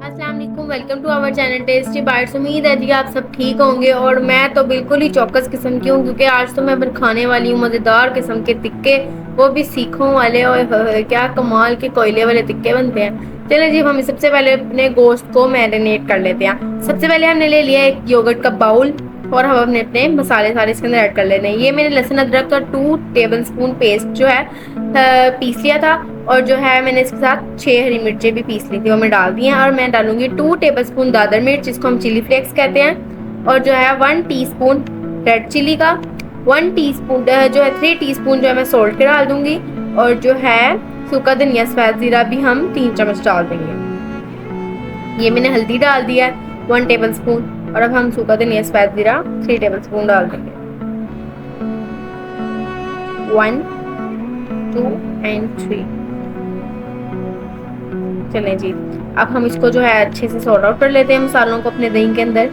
अस्सलाम वालेकुम, welcome to our channel tasty bites. उम्मीद है जी आप सब ठीक होंगे और मैं तो बिल्कुल ही चौकस किस्म की हूँ क्योंकि आज तो मैं खाने वाली हूँ मज़ेदार किस्म के टिक्के, वो भी सीखों वाले। और क्या कमाल के कोयले वाले टिक्के बनते हैं। चलिए जी, हम सबसे पहले अपने गोश्त को मैरिनेट कर लेते हैं। सबसे पहले हमने ले लिया एक योगर्ट का बाउल और हम अपने मसाले सारे इसके अंदर ऐड कर लेने हैं। ये मैंने लहसुन अदरक का 2 टेबल स्पून पेस्ट जो है पीस लिया था, और जो है मैंने इसके साथ 6 हरी मिर्चें भी पीस ली थी, वो मैं डाल दी हैं। और मैं डालूंगी 2 टेबल स्पून दादर मिर्च, जिसको हम चिली फ्लेक्स कहते हैं, और जो है 1 टीस्पून रेड चिली का, 1 टीस्पून जो है 3 टीस्पून जो है मैं सोल्ट के डाल दूंगी, और जो है सूखा धनिया सफेद जीरा भी हम 3 चम्मच डाल देंगे। ये मैंने हल्दी डाल दिया है 1 टेबल स्पून, और अब हम सूखा धनिया सफेद जीरा 3 टेबल स्पून डाल देंगे। 1 2 एंड 3। चलें जी, अब हम इसको जो है अच्छे से सॉर्ट आउट कर लेते हैं मसालों को अपने दही के अंदर।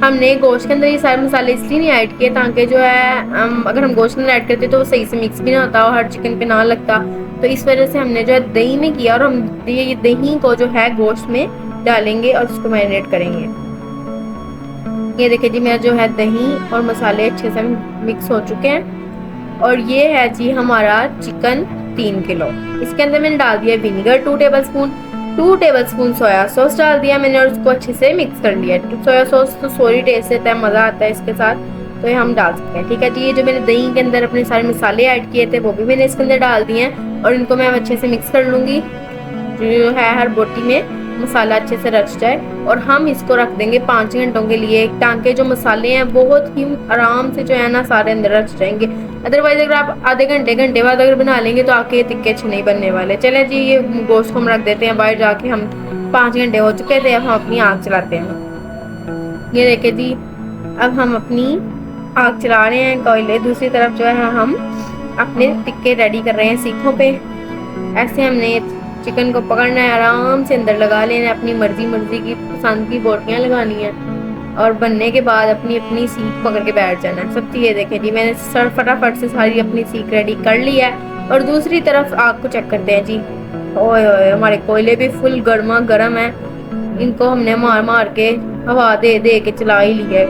हमने गोश्त के अंदर ये सारे मसाले इसलिए नहीं ऐड किए ताकि जो है अगर हम गोश्त के अंदर ऐड करते तो वो सही से मिक्स भी ना होता और हर चिकन पे ना लगता। तो इस वजह से हमने जो है दही में किया, और हम ये दही को जो है गोश्त में डालेंगे और उसको मैरिनेट करेंगे। ये देखिए जी, मेरा जो है दही और मसाले अच्छे से मिक्स हो चुके हैं। और ये है जी हमारा चिकन 3 किलो। इसके अंदर मैंने डाल दिया vinegar 2 table spoon, 2 table spoon soya sauce डाल दिया मैंने, और उसको अच्छे से मिक्स कर लिया। तो सोया सॉस तो सोरी टेस्ट देता है, मज़ा आता है इसके साथ, तो ये हम डाल सकते हैं। ठीक है जी, ये जो मैंने दही के अंदर अपने सारे मसाले ऐड किए थे वो भी मैंने इसके अंदर डाल दिए हैं, और इनको मैं अच्छे से मिक्स कर लूँगी जो है हर बोटी में मसाला अच्छे से रच जाए। और हम इसको रख देंगे 5 घंटों के लिए, ताकि जो मसाले हैं बहुत ही आराम से जो है ना सारे अंदर रच जाएंगे। अदरवाइज अगर आप आधे घंटे बाद अगर बना लेंगे तो आपके टिक्के अच्छे नहीं बनने वाले। चले जी, ये गोश्त को हम रख देते हैं बाहर जाके। हम 5 घंटे हो चुके थे, अब हम अपनी आग चलाते हैं। ये देखे जी, अब हम अपनी आग चला रहे हैं कोयले। दूसरी तरफ जो है हम अपने टिक्के रेडी कर रहे हैं सीखों पे। ऐसे हमने चिकन को पकड़ना है, आराम से अंदर लगा लेना है, अपनी मर्जी की पसंद की बोटियाँ लगानी है, और बनने के बाद अपनी अपनी सीख पकड़ के बैठ जाना है। सब चीज़ें देखें जी, मैंने सर फटाफट से सारी अपनी सीख रेडी कर ली है। और दूसरी तरफ आग को चेक करते हैं जी। ओए ओए, हमारे कोयले भी फुल गर्मा गर्म है, इनको हमने मार मार के हवा दे दे के चला ही लिया है।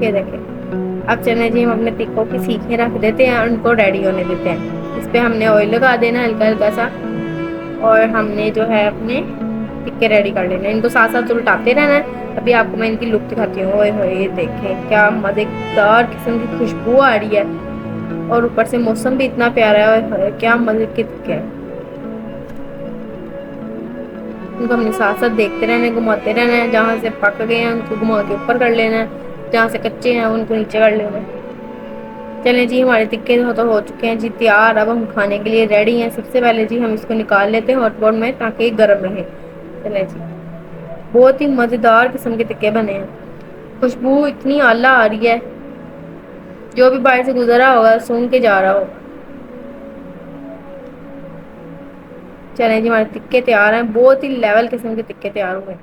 ये देखें, अब चलें जी, हम अपने टिक्कों की सीखें रख देते हैं और उनको रेडी होने देते हैं। इस पे हमने ऑयल लगा देना हल्का हल्का सा, और हमने जो है अपने टिक्के रेडी कर लेना है। इनको साथ साथ उल्टाते रहना है। अभी आपको मैं इनकी लुक दिखाती हूँ। ओए होए, ये देखें क्या मज़ेदार किस्म की खुशबू आ रही है, और ऊपर से मौसम भी इतना प्यारा है। ओए होए, क्या मज़े के टिक्के हैं। उनको हमने साथ साथ देखते रहना है, घुमाते रहना है। जहाँ से पक गए हैं उनको घुमा के ऊपर कर लेना है, जहाँ से कच्चे हैं उनको नीचे कर लेना है। चलें जी, हमारे टिक्के तो हो चुके हैं जी तैयार। अब हम खाने के लिए रेडी हैं। सबसे पहले जी हम इसको निकाल लेते हैं हॉटपॉट में ताकि ये गर्म रहे। चलें जी, बहुत ही मज़ेदार किस्म के टिक्के बने हैं। खुशबू इतनी आला आ रही है, जो भी बाहर से गुजरा होगा सूंघ के जा रहा होगा। चलें जी, हमारे टिक्के तैयार हैं। बहुत ही लेवल किस्म के टिक्के तैयार हुए हैं।